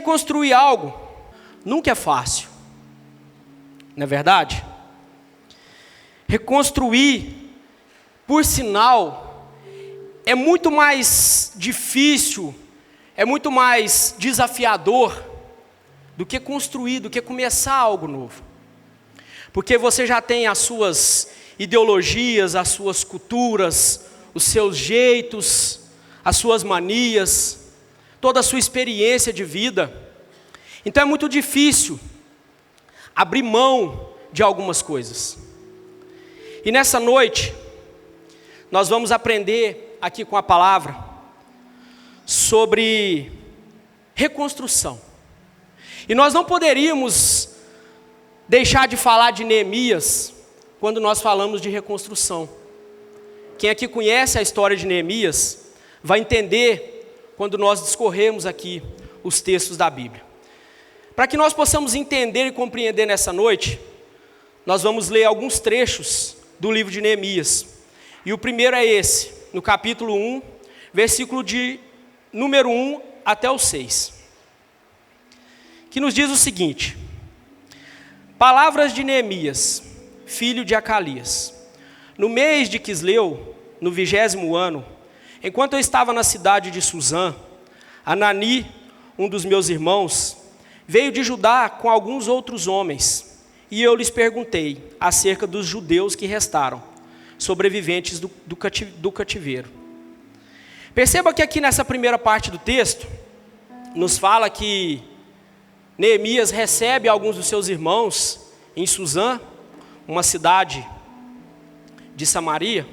reconstruir algo nunca é fácil, não é verdade? Reconstruir, por sinal, é muito mais difícil, é muito mais desafiador do que construir, do que começar algo novo. Porque você já tem as suas ideologias, as suas culturas, os seus jeitos, as suas manias, toda a sua experiência de vida. Então é muito difícil abrir mão de algumas coisas. E nessa noite, nós vamos aprender aqui com a palavra sobre reconstrução. E nós não poderíamos deixar de falar de Neemias quando nós falamos de reconstrução. Quem aqui conhece a história de Neemias vai entender quando nós discorremos aqui os textos da Bíblia. Para que nós possamos entender e compreender nessa noite, nós vamos ler alguns trechos do livro de Neemias. E o primeiro é esse, no capítulo 1, versículo de número 1 até o 6. Que nos diz o seguinte: palavras de Neemias, filho de Acalias. No mês de Quisleu, no 20º ano, enquanto eu estava na cidade de Suzã, Anani, um dos meus irmãos, veio de Judá com alguns outros homens, e eu lhes perguntei acerca dos judeus que restaram, sobreviventes do cativeiro. Perceba que aqui nessa primeira parte do texto, nos fala que Neemias recebe alguns dos seus irmãos em Suzã, uma cidade de Samaria,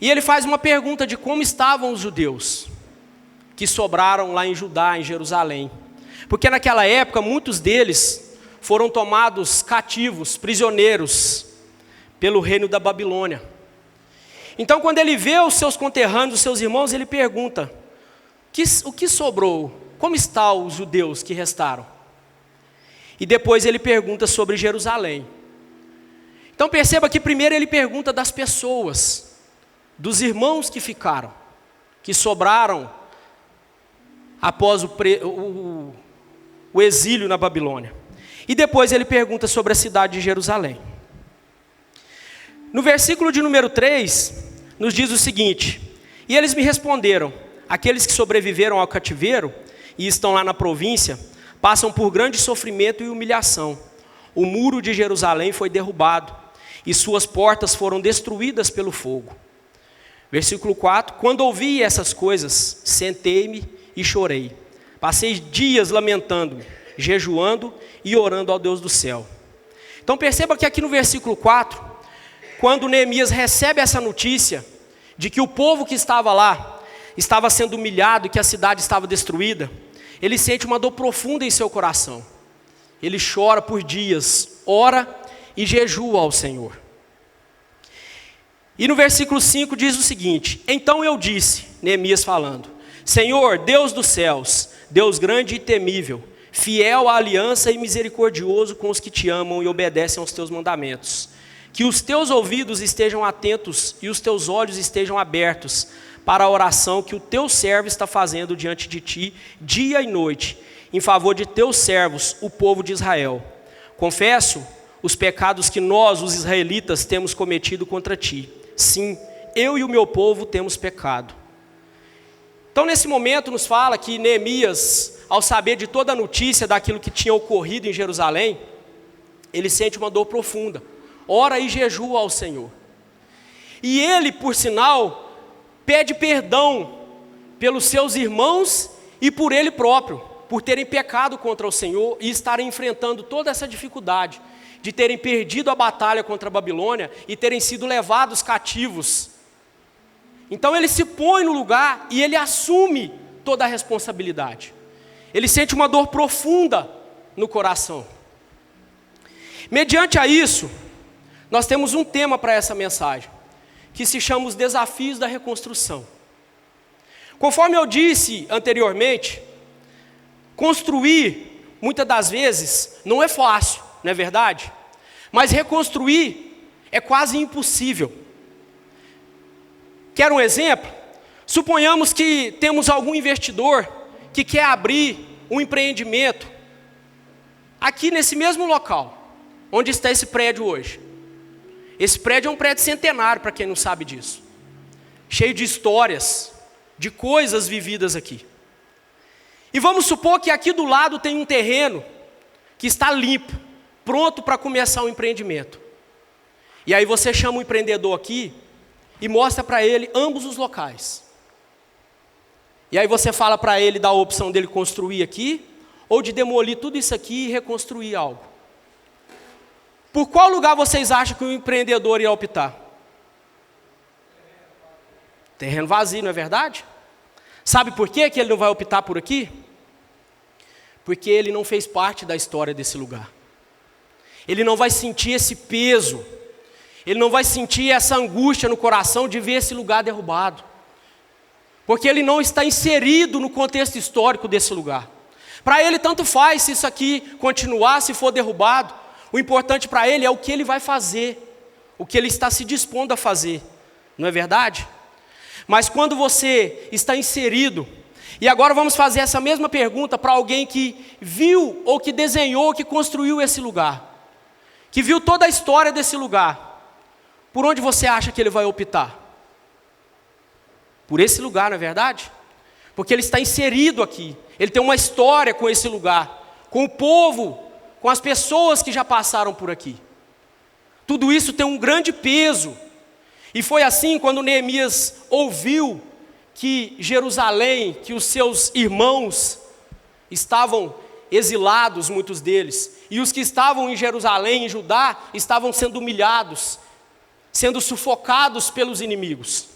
e ele faz uma pergunta de como estavam os judeus que sobraram lá em Judá, em Jerusalém. Porque naquela época muitos deles foram tomados cativos, prisioneiros, pelo reino da Babilônia. Então quando ele vê os seus conterrâneos, os seus irmãos, ele pergunta: o que sobrou? Como estão os judeus que restaram? E depois ele pergunta sobre Jerusalém. Então perceba que primeiro ele pergunta das pessoas, dos irmãos que ficaram, que sobraram após o exílio na Babilônia. E depois ele pergunta sobre a cidade de Jerusalém. No versículo de número 3, nos diz o seguinte: e eles me responderam: aqueles que sobreviveram ao cativeiro e estão lá na província, passam por grande sofrimento e humilhação. O muro de Jerusalém foi derrubado, e suas portas foram destruídas pelo fogo. Versículo 4, quando ouvi essas coisas, sentei-me e chorei. Passei dias lamentando, jejuando e orando ao Deus do céu. Então perceba que aqui no versículo 4, quando Neemias recebe essa notícia de que o povo que estava lá estava sendo humilhado e que a cidade estava destruída, ele sente uma dor profunda em seu coração. Ele chora por dias, ora e jejua ao Senhor. E no versículo 5 diz o seguinte: então eu disse, Neemias falando: Senhor, Deus dos céus, Deus grande e temível, fiel à aliança e misericordioso com os que te amam e obedecem aos teus mandamentos, que os teus ouvidos estejam atentos e os teus olhos estejam abertos para a oração que o teu servo está fazendo diante de ti, dia e noite, em favor de teus servos, o povo de Israel. Confesso os pecados que nós, os israelitas, temos cometido contra ti. Sim, eu e o meu povo temos pecado. Então nesse momento nos fala que Neemias, ao saber de toda a notícia daquilo que tinha ocorrido em Jerusalém, ele sente uma dor profunda, ora e jejua ao Senhor. E ele, por sinal, pede perdão pelos seus irmãos e por ele próprio, por terem pecado contra o Senhor e estarem enfrentando toda essa dificuldade, de terem perdido a batalha contra a Babilônia e terem sido levados cativos. Então ele se põe no lugar e ele assume toda a responsabilidade. Ele sente uma dor profunda no coração. Mediante a isso, nós temos um tema para essa mensagem, que se chama os desafios da reconstrução. Conforme eu disse anteriormente, construir, muitas das vezes, não é fácil, não é verdade? Mas reconstruir é quase impossível. Quer um exemplo? Suponhamos que temos algum investidor que quer abrir um empreendimento aqui nesse mesmo local, onde está esse prédio hoje. Esse prédio é um prédio centenário, para quem não sabe disso. Cheio de histórias, de coisas vividas aqui. E vamos supor que aqui do lado tem um terreno que está limpo, pronto para começar um empreendimento. E aí você chama o empreendedor aqui e mostra para ele ambos os locais. E aí você fala para ele da opção dele construir aqui, ou de demolir tudo isso aqui e reconstruir algo. Por qual lugar vocês acham que o empreendedor ia optar? Terreno vazio, não é verdade? Sabe por quê que ele não vai optar por aqui? Porque ele não fez parte da história desse lugar. Ele não vai sentir esse peso. Ele não vai sentir essa angústia no coração de ver esse lugar derrubado. Porque ele não está inserido no contexto histórico desse lugar. Para ele tanto faz se isso aqui continuar, se for derrubado. O importante para ele é o que ele vai fazer. O que ele está se dispondo a fazer. Não é verdade? Mas quando você está inserido, e agora vamos fazer essa mesma pergunta para alguém que viu, ou que desenhou, ou que construiu esse lugar, que viu toda a história desse lugar, por onde você acha que ele vai optar? Por esse lugar, não é verdade? Porque ele está inserido aqui, ele tem uma história com esse lugar, com o povo, com as pessoas que já passaram por aqui. Tudo isso tem um grande peso. E foi assim quando Neemias ouviu que Jerusalém, que os seus irmãos estavam exilados, muitos deles, e os que estavam em Jerusalém, em Judá, estavam sendo humilhados, sendo sufocados pelos inimigos.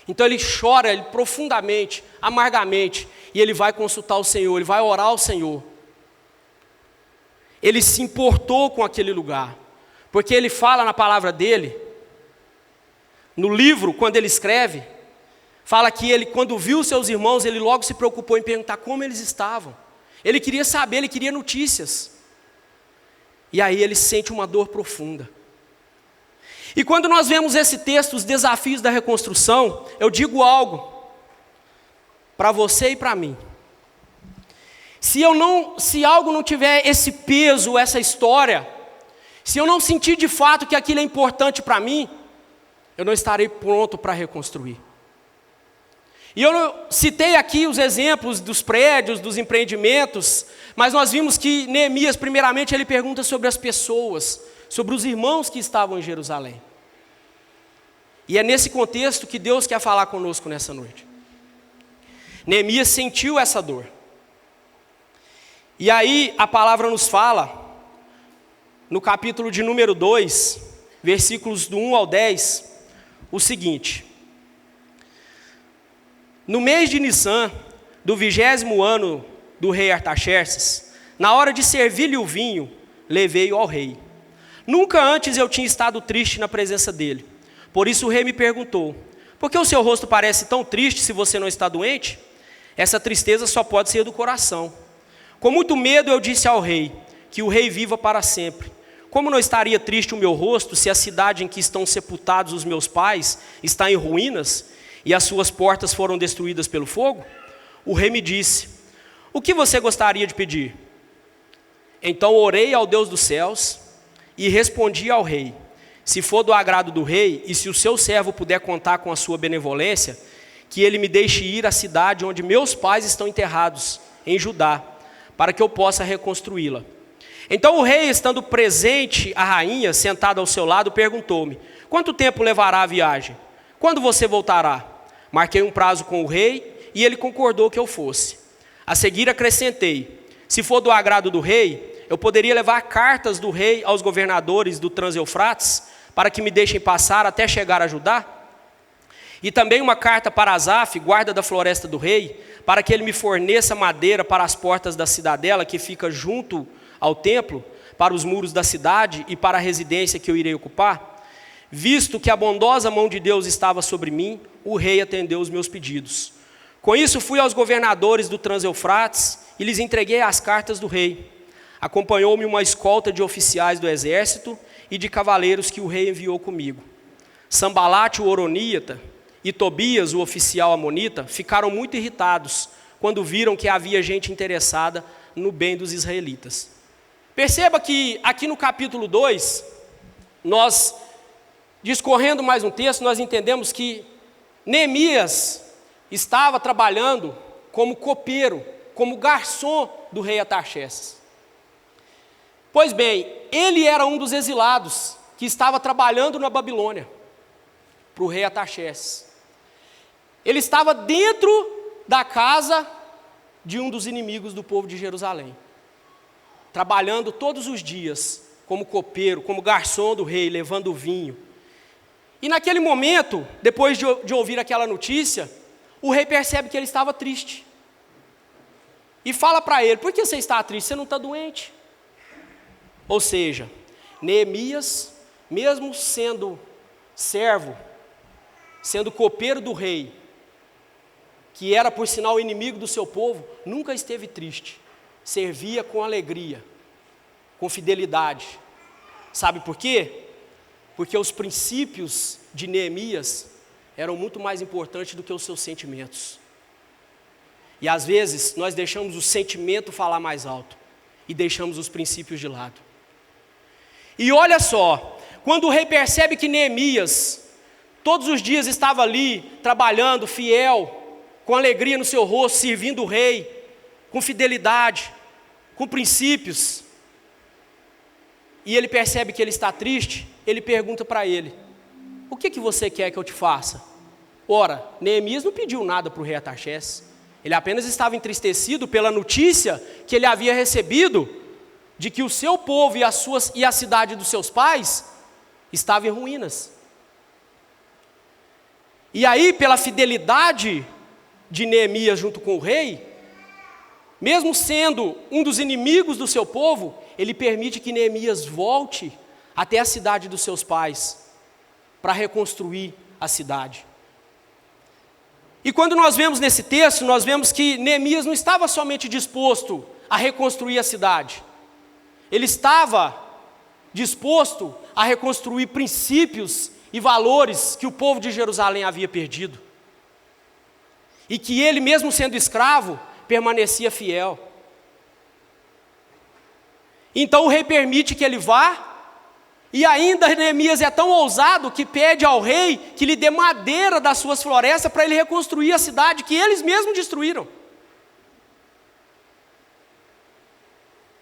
Então ele chora profundamente, amargamente, e ele vai consultar o Senhor, ele vai orar ao Senhor. Ele se importou com aquele lugar, porque ele fala na palavra dele, no livro, quando ele escreve, fala que ele, quando viu seus irmãos, ele logo se preocupou em perguntar como eles estavam. Ele queria saber, ele queria notícias. E aí ele sente uma dor profunda. E quando nós vemos esse texto, os desafios da reconstrução, eu digo algo para você e para mim. Se algo não tiver esse peso, essa história, se eu não sentir de fato que aquilo é importante para mim, eu não estarei pronto para reconstruir. E eu citei aqui os exemplos dos prédios, dos empreendimentos, mas nós vimos que Neemias, primeiramente, ele pergunta sobre as pessoas, sobre os irmãos que estavam em Jerusalém. E é nesse contexto que Deus quer falar conosco nessa noite. Neemias sentiu essa dor. E aí a palavra nos fala, no capítulo de número 2, versículos do 1 ao 10, o seguinte: no mês de Nissan, do 20º ano do rei Artaxerxes, na hora de servir-lhe o vinho, levei-o ao rei. Nunca antes eu tinha estado triste na presença dele. Por isso o rei me perguntou: por que o seu rosto parece tão triste se você não está doente? Essa tristeza só pode ser do coração. Com muito medo eu disse ao rei: que o rei viva para sempre. Como não estaria triste o meu rosto se a cidade em que estão sepultados os meus pais está em ruínas e as suas portas foram destruídas pelo fogo? O rei me disse: o que você gostaria de pedir? Então orei ao Deus dos céus e respondi ao rei: se for do agrado do rei e se o seu servo puder contar com a sua benevolência, que ele me deixe ir à cidade onde meus pais estão enterrados, em Judá, para que eu possa reconstruí-la. Então o rei, estando presente a rainha, sentada ao seu lado, perguntou-me: quanto tempo levará a viagem? Quando você voltará? Marquei um prazo com o rei e ele concordou que eu fosse. A seguir acrescentei: se for do agrado do rei, eu poderia levar cartas do rei aos governadores do Trans-Eufrates para que me deixem passar até chegar a Judá? E também uma carta para Asaf, guarda da floresta do rei, para que ele me forneça madeira para as portas da cidadela que fica junto ao templo, para os muros da cidade e para a residência que eu irei ocupar? Visto que a bondosa mão de Deus estava sobre mim, o rei atendeu os meus pedidos. Com isso fui aos governadores do Trans-Eufrates e lhes entreguei as cartas do rei. Acompanhou-me uma escolta de oficiais do exército e de cavaleiros que o rei enviou comigo. Sambalate, o horoníata, e Tobias, o oficial amonita, ficaram muito irritados quando viram que havia gente interessada no bem dos israelitas. Perceba que aqui no capítulo 2, nós, discorrendo mais um texto, nós entendemos que Neemias estava trabalhando como copeiro, como garçom do rei Artaxerxes. Pois bem, ele era um dos exilados que estava trabalhando na Babilônia, para o rei Artaxerxes. Ele estava dentro da casa de um dos inimigos do povo de Jerusalém, trabalhando todos os dias como copeiro, como garçom do rei, levando vinho. E naquele momento, depois de ouvir aquela notícia, o rei percebe que ele estava triste. E fala para ele: por que você está triste? Você não está doente? Ou seja, Neemias, mesmo sendo servo, sendo copeiro do rei, que era por sinal inimigo do seu povo, nunca esteve triste. Servia com alegria, com fidelidade. Sabe por quê? Porque os princípios de Neemias eram muito mais importantes do que os seus sentimentos. E às vezes nós deixamos o sentimento falar mais alto e deixamos os princípios de lado. E olha só, quando o rei percebe que Neemias todos os dias estava ali trabalhando, fiel, com alegria no seu rosto, servindo o rei, com fidelidade, com princípios, e ele percebe que ele está triste, ele pergunta para ele: o que você quer que eu te faça? Ora, Neemias não pediu nada para o rei Artaxerxes, ele apenas estava entristecido pela notícia que ele havia recebido, de que o seu povo e a cidade dos seus pais estavam em ruínas. E aí, pela fidelidade de Neemias junto com o rei, mesmo sendo um dos inimigos do seu povo, ele permite que Neemias volte até a cidade dos seus pais, para reconstruir a cidade. E quando nós vemos nesse texto, nós vemos que Neemias não estava somente disposto a reconstruir a cidade, ele estava disposto a reconstruir princípios e valores que o povo de Jerusalém havia perdido, e que ele, mesmo sendo escravo, permanecia fiel. Então o rei permite que ele vá, e ainda Neemias é tão ousado que pede ao rei que lhe dê madeira das suas florestas para ele reconstruir a cidade que eles mesmos destruíram.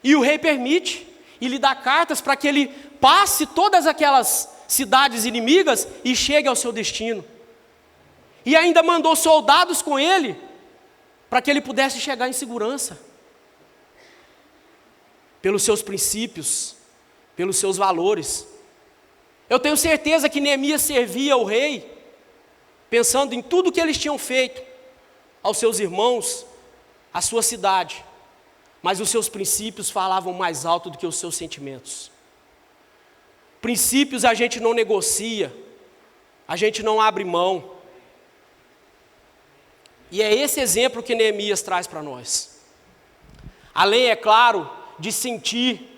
E o rei permite, e lhe dá cartas para que ele passe todas aquelas cidades inimigas e chegue ao seu destino. E ainda mandou soldados com ele, para que ele pudesse chegar em segurança, pelos seus princípios, pelos seus valores. Eu tenho certeza que Neemias servia ao rei, pensando em tudo que eles tinham feito, aos seus irmãos, à sua cidade, mas os seus princípios falavam mais alto do que os seus sentimentos. Princípios a gente não negocia, a gente não abre mão. E é esse exemplo que Neemias traz para nós. Além, é claro, de sentir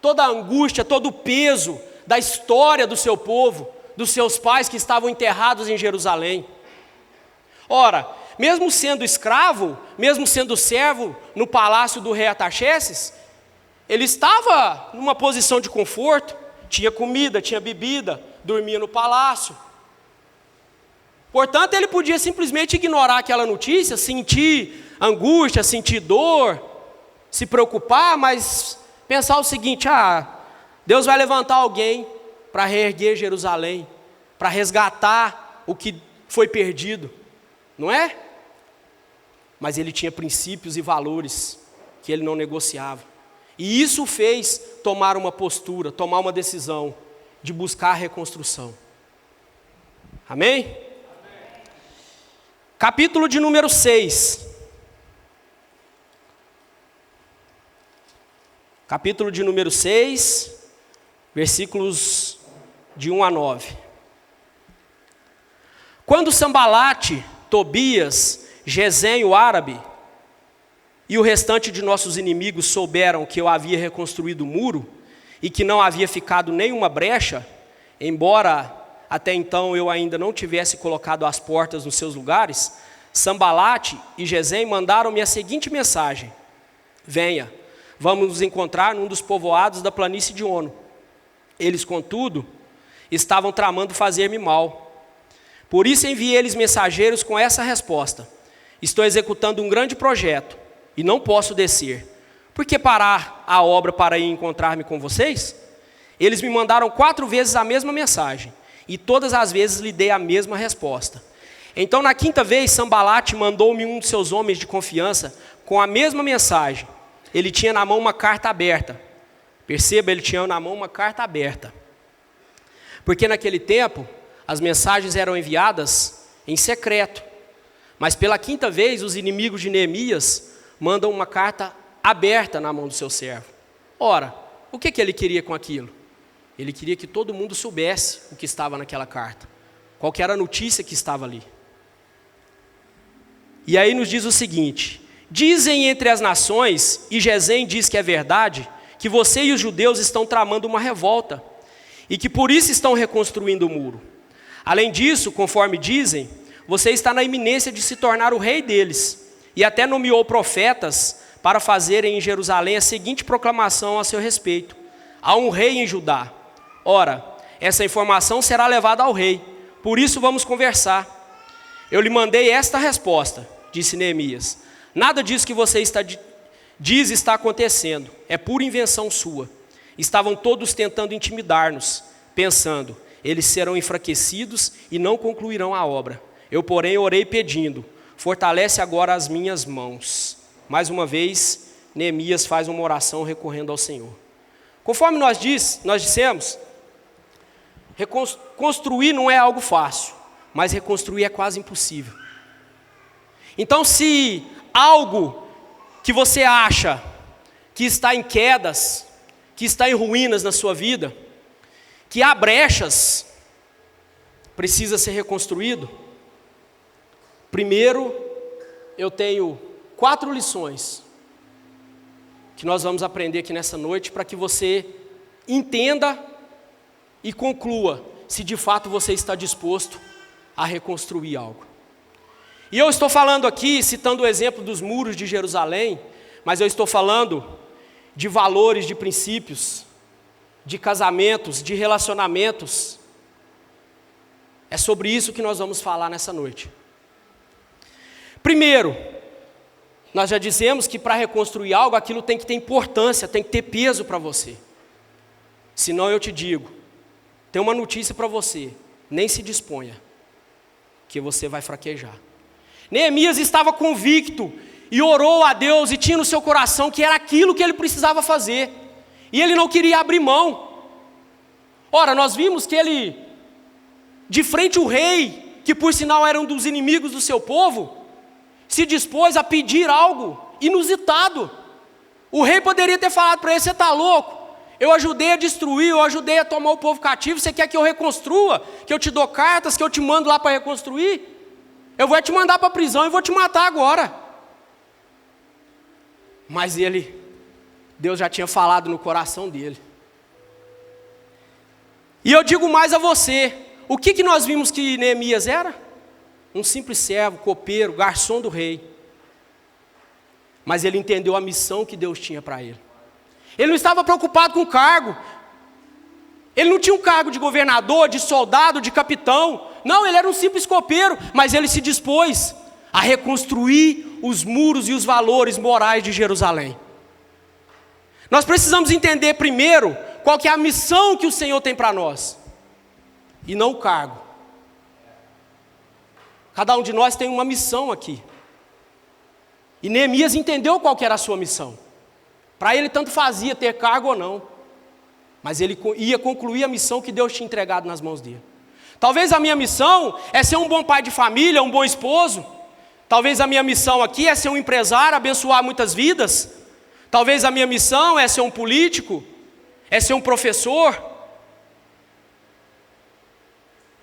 toda a angústia, todo o peso da história do seu povo, dos seus pais que estavam enterrados em Jerusalém. Ora, mesmo sendo escravo, mesmo sendo servo no palácio do rei Artaxerxes, ele estava numa posição de conforto, tinha comida, tinha bebida, dormia no palácio. Portanto, ele podia simplesmente ignorar aquela notícia, sentir angústia, sentir dor, se preocupar, mas pensar o seguinte: Deus vai levantar alguém para reerguer Jerusalém, para resgatar o que foi perdido, não é? Mas ele tinha princípios e valores que ele não negociava. E isso o fez tomar uma postura, tomar uma decisão de buscar a reconstrução. Amém? Capítulo de número 6. Capítulo de número 6, versículos de 1 a 9. Quando Sambalate, Tobias, Gesem, o árabe, e o restante de nossos inimigos souberam que eu havia reconstruído o muro e que não havia ficado nenhuma brecha, embora até então eu ainda não tivesse colocado as portas nos seus lugares, Sambalate e Gesem mandaram-me a seguinte mensagem: venha, vamos nos encontrar num dos povoados da planície de Ono. Eles, contudo, estavam tramando fazer-me mal. Por isso enviei-lhes mensageiros com essa resposta: estou executando um grande projeto e não posso descer. Por que parar a obra para ir encontrar-me com vocês? Eles me mandaram 4 vezes a mesma mensagem, e todas as vezes lhe dei a mesma resposta. Então, na 5ª vez, Sambalate mandou-me um de seus homens de confiança com a mesma mensagem. Ele tinha na mão uma carta aberta. Perceba, ele tinha na mão uma carta aberta. Porque naquele tempo, as mensagens eram enviadas em secreto. Mas pela 5ª vez, os inimigos de Neemias mandam uma carta aberta na mão do seu servo. Ora, o que ele queria com aquilo? Ele queria que todo mundo soubesse o que estava naquela carta. Qual que era a notícia que estava ali. E aí nos diz o seguinte: dizem entre as nações, e Gesem diz que é verdade, que você e os judeus estão tramando uma revolta, e que por isso estão reconstruindo o muro. Além disso, conforme dizem, você está na iminência de se tornar o rei deles, e até nomeou profetas para fazerem em Jerusalém a seguinte proclamação a seu respeito: há um rei em Judá. Ora, essa informação será levada ao rei, por isso vamos conversar. Eu lhe mandei esta resposta, disse Neemias: nada disso que você diz está acontecendo, é pura invenção sua. Estavam todos tentando intimidar-nos, pensando: eles serão enfraquecidos e não concluirão a obra. Eu, porém, orei pedindo: fortalece agora as minhas mãos. Mais uma vez, Neemias faz uma oração recorrendo ao Senhor. Conforme nós dissemos, construir não é algo fácil, mas reconstruir é quase impossível. Então, se algo que você acha que está em quedas, que está em ruínas na sua vida, que há brechas, precisa ser reconstruído, primeiro eu tenho 4 lições que nós vamos aprender aqui nessa noite para que você entenda e conclua se de fato você está disposto a reconstruir algo. E eu estou falando aqui, citando o exemplo dos muros de Jerusalém, mas eu estou falando de valores, de princípios, de casamentos, de relacionamentos. É sobre isso que nós vamos falar nessa noite. Primeiro, nós já dissemos que para reconstruir algo, aquilo tem que ter importância, tem que ter peso para você. Senão eu te digo, tem uma notícia para você: nem se disponha, que você vai fraquejar. Neemias estava convicto e orou a Deus e tinha no seu coração que era aquilo que ele precisava fazer. E ele não queria abrir mão. Ora, nós vimos que ele, de frente ao rei, que por sinal era um dos inimigos do seu povo, se dispôs a pedir algo inusitado. O rei poderia ter falado para ele: você está louco? Eu ajudei a destruir, eu ajudei a tomar o povo cativo, você quer que eu reconstrua? Que eu te dou cartas, que eu te mando lá para reconstruir? Eu vou te mandar para a prisão e vou te matar agora. Mas Deus já tinha falado no coração dele. E eu digo mais a você: o que nós vimos que Neemias era? Um simples servo, copeiro, garçom do rei. Mas ele entendeu a missão que Deus tinha para ele. Ele não estava preocupado com o cargo. Ele não tinha um cargo de governador, de soldado, de capitão. Não, ele era um simples copeiro, mas ele se dispôs a reconstruir os muros e os valores morais de Jerusalém. Nós precisamos entender primeiro qual que é a missão que o Senhor tem para nós, e não o cargo. Cada um de nós tem uma missão aqui. E Neemias entendeu qual que era a sua missão. Para ele tanto fazia ter cargo ou não, mas ele ia concluir a missão que Deus tinha entregado nas mãos dele. Talvez a minha missão é ser um bom pai de família, um bom esposo. Talvez a minha missão aqui é ser um empresário, abençoar muitas vidas. Talvez a minha missão é ser um político, é ser um professor.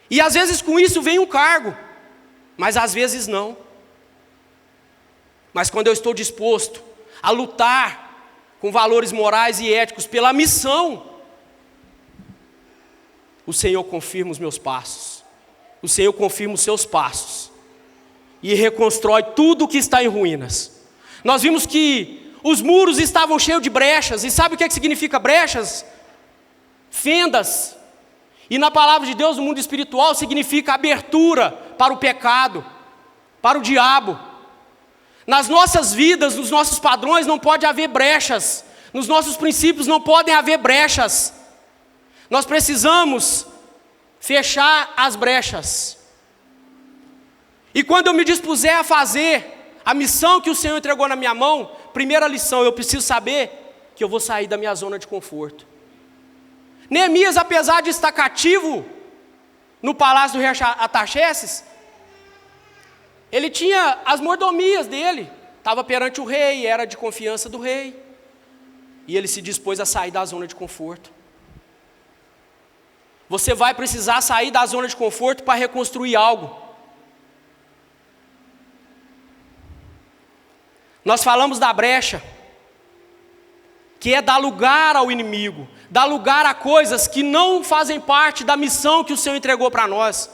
E às vezes com isso vem um cargo, mas às vezes não. Mas quando eu estou disposto a lutar com valores morais e éticos pela missão, o Senhor confirma os meus passos. O Senhor confirma os seus passos. e reconstrói tudo que está em ruínas. Nós vimos que os muros estavam cheios de brechas, e sabe o que significa brechas? Fendas. E na palavra de Deus, no mundo espiritual, significa abertura para o pecado, para o diabo. Nas nossas vidas, nos nossos padrões, não pode haver brechas. Nos nossos princípios não podem haver brechas. Nós precisamos fechar as brechas. E quando eu me dispuser a fazer a missão que o Senhor entregou na minha mão, primeira lição, eu preciso saber que eu vou sair da minha zona de conforto. Neemias, apesar de estar cativo no palácio do rei Artaxerxes, ele tinha as mordomias dele, estava perante o rei, era de confiança do rei, e ele se dispôs a sair da zona de conforto. Você vai precisar sair da zona de conforto para reconstruir algo. Nós falamos da brecha, que é dar lugar ao inimigo, dar lugar a coisas que não fazem parte da missão que o Senhor entregou para nós.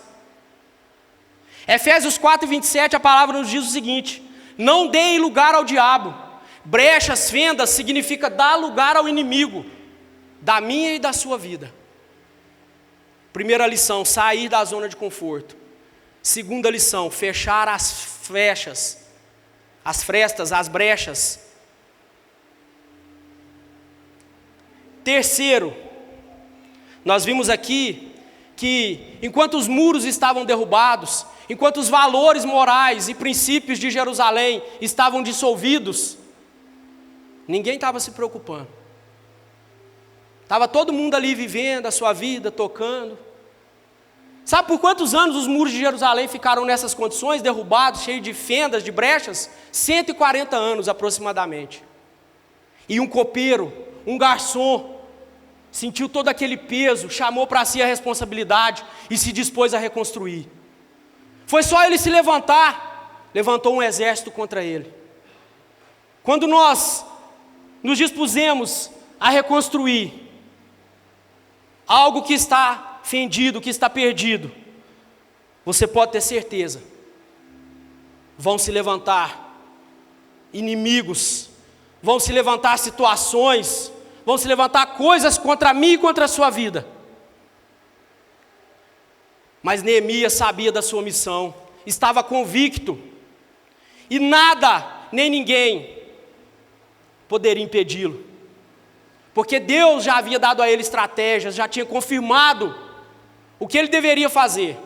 Efésios 4:27, a palavra nos diz o seguinte: não deem lugar ao diabo. Brechas, fendas, significa dar lugar ao inimigo, da minha e da sua vida. Primeira lição, sair da zona de conforto. Segunda lição, fechar as frestas, as brechas. Terceiro, nós vimos aqui que enquanto os muros estavam derrubados, enquanto os valores morais e princípios de Jerusalém estavam dissolvidos, ninguém estava se preocupando. Estava todo mundo ali vivendo a sua vida, tocando. Sabe por quantos anos os muros de Jerusalém ficaram nessas condições, derrubados, cheios de fendas, de brechas? 140 anos aproximadamente. E um copeiro, um garçom, sentiu todo aquele peso, chamou para si a responsabilidade e se dispôs a reconstruir. Foi só ele se levantar, levantou um exército contra ele. Quando nós nos dispusemos a reconstruir algo que está fendido, que está perdido, você pode ter certeza, vão se levantar inimigos, vão se levantar situações, vão se levantar coisas contra mim e contra a sua vida. Mas Neemias sabia da sua missão, estava convicto, e nada, nem ninguém poderia impedi-lo, porque Deus já havia dado a ele estratégias, já tinha confirmado o que ele deveria fazer.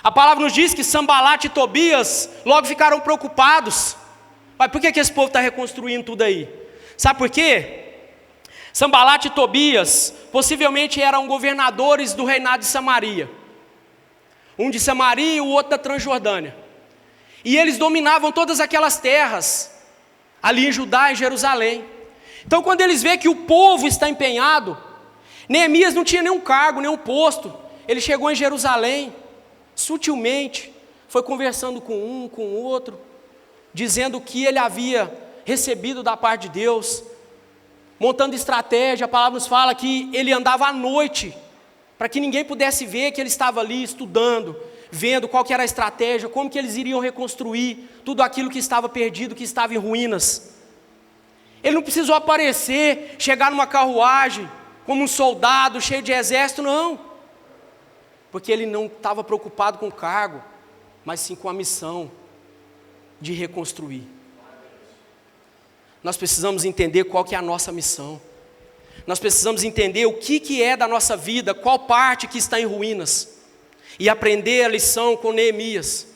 A palavra nos diz que Sanbalat e Tobias logo ficaram preocupados. Mas por que esse povo está reconstruindo tudo aí? Sabe por quê? Sanbalat e Tobias possivelmente eram governadores do reinado de Samaria. Um de Samaria e o outro da Transjordânia. E eles dominavam todas aquelas terras, ali em Judá e Jerusalém. Então quando eles veem que o povo está empenhado, Neemias não tinha nenhum cargo, nenhum posto. Ele chegou em Jerusalém, sutilmente, foi conversando com um, com o outro, dizendo o que ele havia recebido da parte de Deus, montando estratégia. A palavra nos fala que ele andava à noite, para que ninguém pudesse ver que ele estava ali estudando, vendo qual que era a estratégia, como que eles iriam reconstruir tudo aquilo que estava perdido, que estava em ruínas. Ele não precisou aparecer, chegar numa carruagem, como um soldado cheio de exército, não. Porque ele não estava preocupado com o cargo, mas sim com a missão de reconstruir. Nós precisamos entender qual que é a nossa missão. Nós precisamos entender o que é da nossa vida, qual parte que está em ruínas, e aprender a lição com Neemias.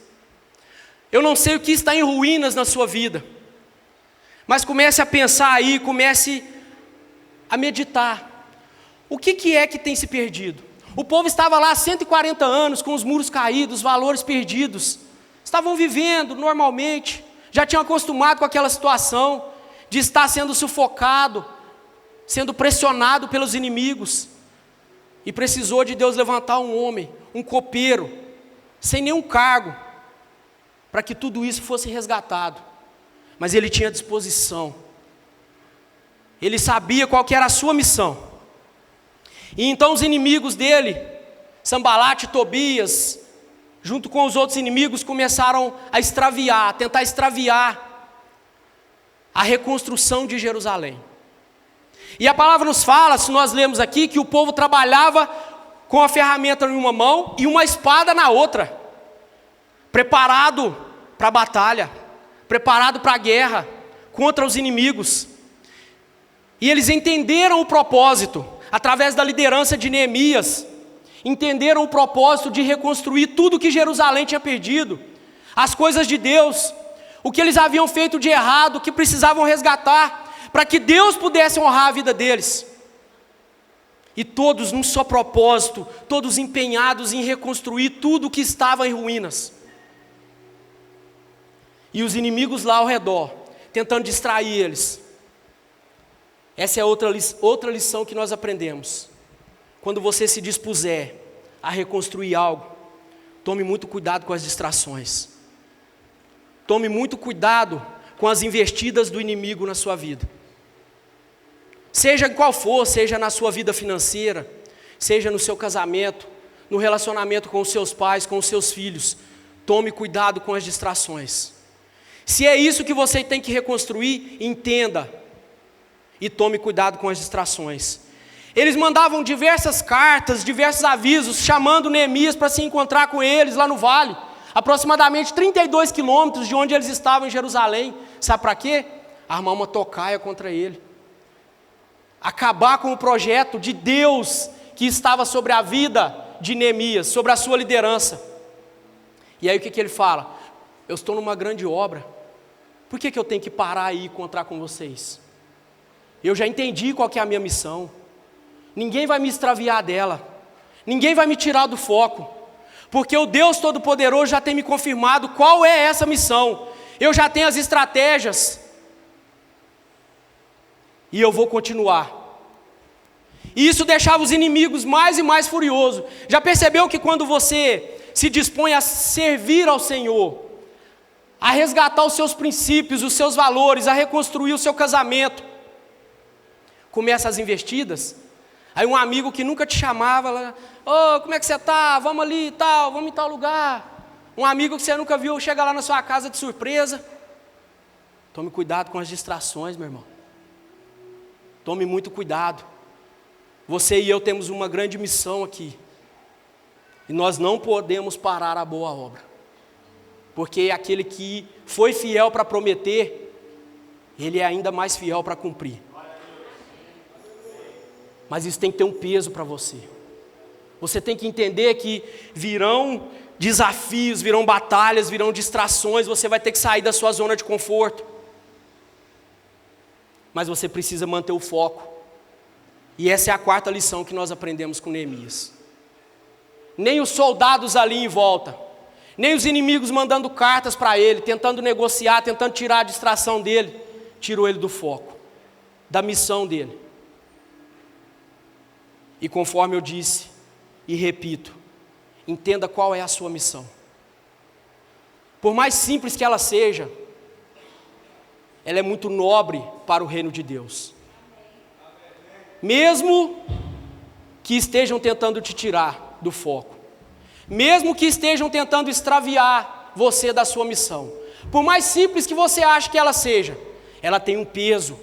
Eu não sei o que está em ruínas na sua vida, mas comece a pensar aí, comece a meditar. O que é que tem se perdido? O povo estava lá há 140 anos, com os muros caídos, valores perdidos. Estavam vivendo normalmente, já tinham acostumado com aquela situação de estar sendo sufocado, sendo pressionado pelos inimigos. E precisou de Deus levantar um homem, um copeiro, sem nenhum cargo, para que tudo isso fosse resgatado. Mas ele tinha disposição. Ele sabia qual que era a sua missão. E então os inimigos dele, Sanbalat e Tobias, junto com os outros inimigos, começaram a extraviar, a tentar extraviar a reconstrução de Jerusalém. E a palavra nos fala, se nós lemos aqui, que o povo trabalhava com a ferramenta em uma mão e uma espada na outra, preparado para a batalha, preparado para a guerra contra os inimigos. E eles entenderam o propósito, através da liderança de Neemias, entenderam o propósito de reconstruir tudo que Jerusalém tinha perdido, as coisas de Deus, o que eles haviam feito de errado, o que precisavam resgatar, para que Deus pudesse honrar a vida deles. E todos num só propósito, todos empenhados em reconstruir tudo que estava em ruínas. E os inimigos lá ao redor, tentando distrair eles. Essa é outra lição que nós aprendemos. Quando você se dispuser a reconstruir algo, tome muito cuidado com as distrações. Tome muito cuidado com as investidas do inimigo na sua vida. Seja qual for, seja na sua vida financeira, seja no seu casamento, no relacionamento com os seus pais, com os seus filhos, tome cuidado com as distrações. Se é isso que você tem que reconstruir, entenda e tome cuidado com as distrações. Eles mandavam diversas cartas, diversos avisos, chamando Neemias para se encontrar com eles lá no vale, aproximadamente 32 quilômetros de onde eles estavam em Jerusalém. Sabe para quê? Armar uma tocaia contra ele. Acabar com o projeto de Deus que estava sobre a vida de Neemias, sobre a sua liderança. E aí o que ele fala? Eu estou numa grande obra, por que eu tenho que parar aí e encontrar com vocês? Eu já entendi qual que é a minha missão, ninguém vai me extraviar dela, ninguém vai me tirar do foco, porque o Deus Todo-Poderoso já tem me confirmado qual é essa missão, eu já tenho as estratégias, e eu vou continuar. E isso deixava os inimigos mais e mais furiosos. Já percebeu que quando você se dispõe a servir ao Senhor, a resgatar os seus princípios, os seus valores, a reconstruir o seu casamento, começa as investidas? Aí um amigo que nunca te chamava, como é que você está? Vamos ali e tal, vamos em tal lugar. Um amigo que você nunca viu, chega lá na sua casa de surpresa. Tome cuidado com as distrações, meu irmão. Tome muito cuidado. Você e eu temos uma grande missão aqui. E nós não podemos parar a boa obra. Porque aquele que foi fiel para prometer, ele é ainda mais fiel para cumprir. Mas isso tem que ter um peso para você. Você tem que entender que virão desafios, virão batalhas, virão distrações, você vai ter que sair da sua zona de conforto. Mas você precisa manter o foco. E essa é a quarta lição que nós aprendemos com Neemias. Nem os soldados ali em volta, nem os inimigos mandando cartas para ele, tentando negociar, tentando tirar a distração dele, tirou ele do foco, da missão dele. E conforme eu disse e repito, entenda qual é a sua missão. Por mais simples que ela seja, ela é muito nobre para o reino de Deus. Mesmo que estejam tentando te tirar do foco, mesmo que estejam tentando extraviar você da sua missão, por mais simples que você ache que ela seja, ela tem um peso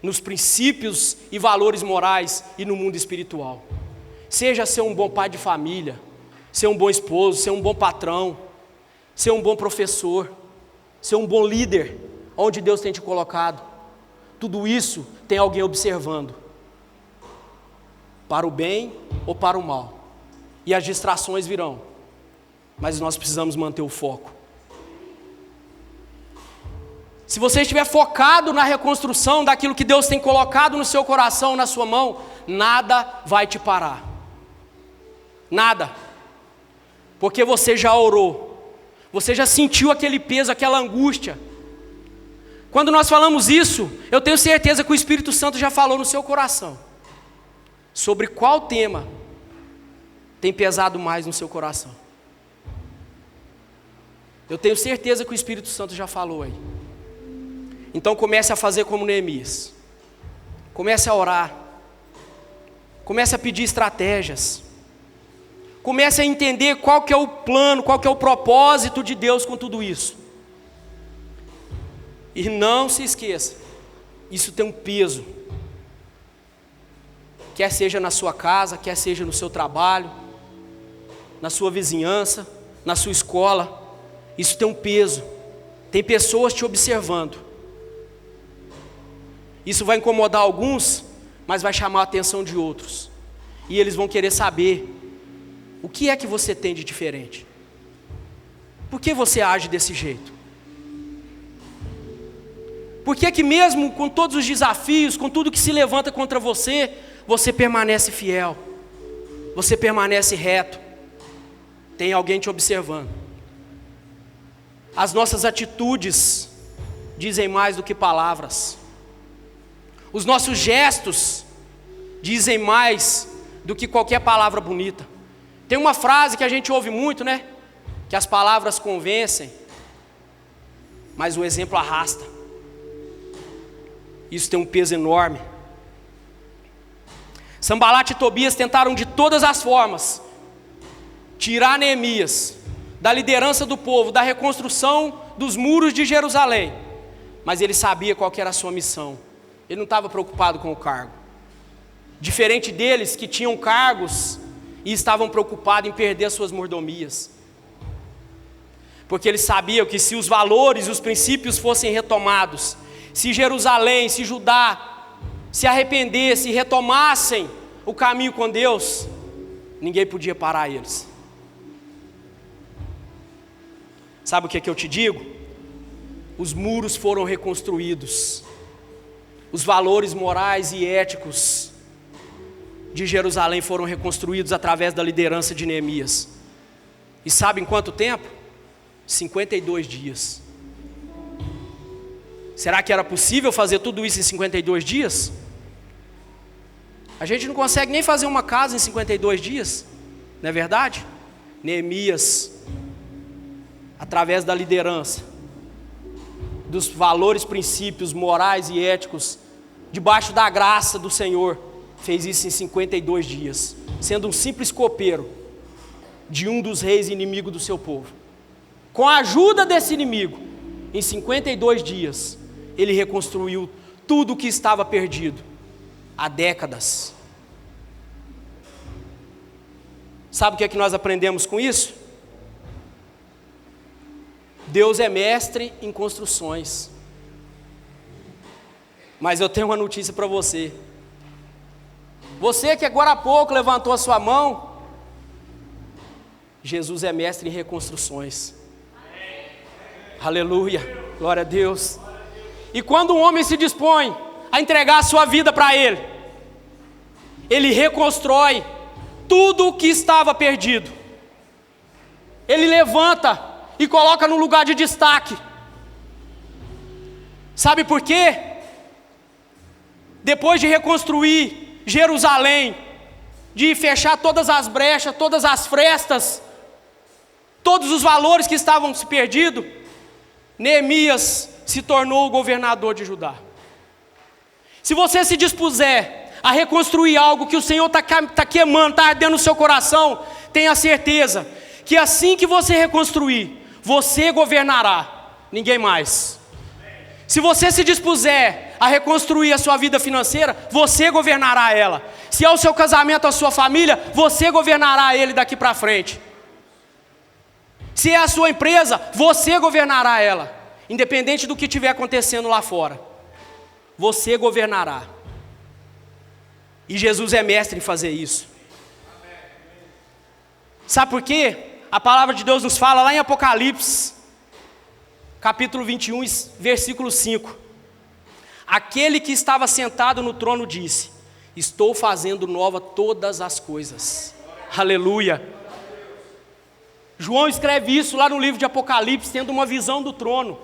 nos princípios e valores morais e no mundo espiritual. Seja ser um bom pai de família, ser um bom esposo, ser um bom patrão, ser um bom professor, ser um bom líder, onde Deus tem te colocado. Tudo isso tem alguém observando, para o bem ou para o mal. E as distrações virão, mas nós precisamos manter o foco. Se você estiver focado na reconstrução daquilo que Deus tem colocado no seu coração, na sua mão, nada vai te parar. Nada. Porque você já orou, você já sentiu aquele peso, aquela angústia. Quando nós falamos isso, eu tenho certeza que o Espírito Santo já falou no seu coração. Sobre qual tema tem pesado mais no seu coração. Eu tenho certeza que o Espírito Santo já falou aí. Então comece a fazer como Neemias. Comece a orar. Comece a pedir estratégias. comece a entender qual que é o plano, qual que é o propósito de Deus com tudo isso. E não se esqueça, isso tem um peso. Quer seja na sua casa, quer seja no seu trabalho, na sua vizinhança, na sua escola, isso tem um peso. Tem pessoas te observando. Isso vai incomodar alguns, mas vai chamar a atenção de outros. E eles vão querer saber o que é que você tem de diferente. Por que você age desse jeito? Por que que mesmo com todos os desafios, com tudo que se levanta contra você, você permanece fiel? Você permanece reto? Tem alguém te observando. As nossas atitudes dizem mais do que palavras. Os nossos gestos dizem mais do que qualquer palavra bonita. Tem uma frase que a gente ouve muito, né? Que as palavras convencem, mas o exemplo arrasta. Isso tem um peso enorme. Sanbalat e Tobias tentaram de todas as formas tirar Neemias da liderança do povo, da reconstrução dos muros de Jerusalém. Mas ele sabia qual que era a sua missão. Ele não estava preocupado com o cargo. Diferente deles que tinham cargos e estavam preocupados em perder as suas mordomias. Porque eles sabiam que se os valores e os princípios fossem retomados, se Jerusalém, se Judá se arrependesse e retomassem o caminho com Deus, ninguém podia parar eles. Sabe o que é que eu te digo? Os muros foram reconstruídos. Os valores morais e éticos de Jerusalém foram reconstruídos através da liderança de Neemias. E sabe em quanto tempo? 52 dias. Será que era possível fazer tudo isso em 52 dias? A gente não consegue nem fazer uma casa em 52 dias, não é verdade? Neemias, através da liderança, dos valores, princípios morais e éticos, debaixo da graça do Senhor, fez isso em 52 dias, sendo um simples copeiro de um dos reis inimigos do seu povo. Com a ajuda desse inimigo, em 52 dias, ele reconstruiu tudo o que estava perdido há décadas. Sabe o que é que nós aprendemos com isso? Deus é mestre em construções. Mas eu tenho uma notícia para você. Você que agora há pouco levantou a sua mão, Jesus é mestre em reconstruções. Aleluia, glória a Deus. E quando um homem se dispõe a entregar a sua vida para Ele, Ele reconstrói tudo o que estava perdido. Ele levanta e coloca no lugar de destaque. Sabe por quê? Depois de reconstruir Jerusalém, de fechar todas as brechas, todas as frestas, todos os valores que estavam se perdidos, Neemias se tornou o governador de Judá. Se você se dispuser a reconstruir algo que o Senhor está queimando, está ardendo no seu coração, tenha certeza que assim que você reconstruir, você governará, ninguém mais. Se você se dispuser a reconstruir a sua vida financeira, você governará ela. Se é o seu casamento, a sua família, você governará ele daqui para frente. Se é a sua empresa, você governará ela, independente do que estiver acontecendo lá fora. Você governará. E Jesus é mestre em fazer isso. Sabe por quê? A palavra de Deus nos fala lá em Apocalipse, capítulo 21, versículo 5. Aquele que estava sentado no trono disse: estou fazendo nova todas as coisas. Aleluia. João escreve isso lá no livro de Apocalipse, tendo uma visão do trono.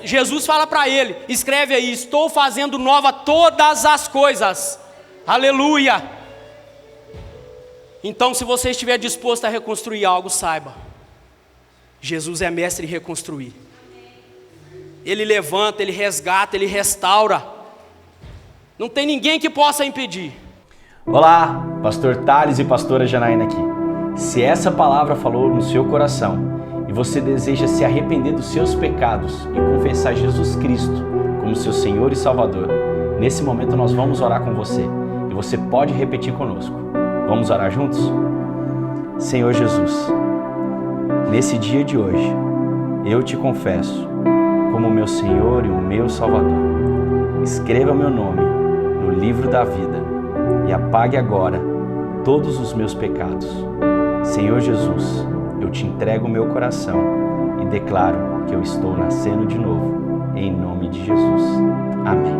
Jesus fala para ele, escreve aí: estou fazendo nova todas as coisas. Aleluia. Então, se você estiver disposto a reconstruir algo, saiba, Jesus é mestre em reconstruir. Ele levanta, Ele resgata, Ele restaura. Não tem ninguém que possa impedir. Olá, pastor Thales e pastora Janaína aqui. Se essa palavra falou no seu coração e você deseja se arrepender dos seus pecados e confessar Jesus Cristo como seu Senhor e Salvador, nesse momento nós vamos orar com você e você pode repetir conosco. Vamos orar juntos? Senhor Jesus, nesse dia de hoje, eu te confesso como meu Senhor e o meu Salvador. Escreva meu nome no livro da vida e apague agora todos os meus pecados. Senhor Jesus, eu te entrego o meu coração e declaro que eu estou nascendo de novo, em nome de Jesus. Amém.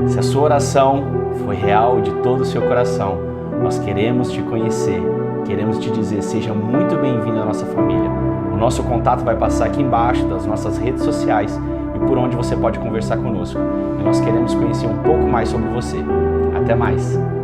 Se a sua oração foi real de todo o seu coração, nós queremos te conhecer, queremos te dizer, seja muito bem-vindo à nossa família. O nosso contato vai passar aqui embaixo das nossas redes sociais e por onde você pode conversar conosco. E nós queremos conhecer um pouco mais sobre você. Até mais!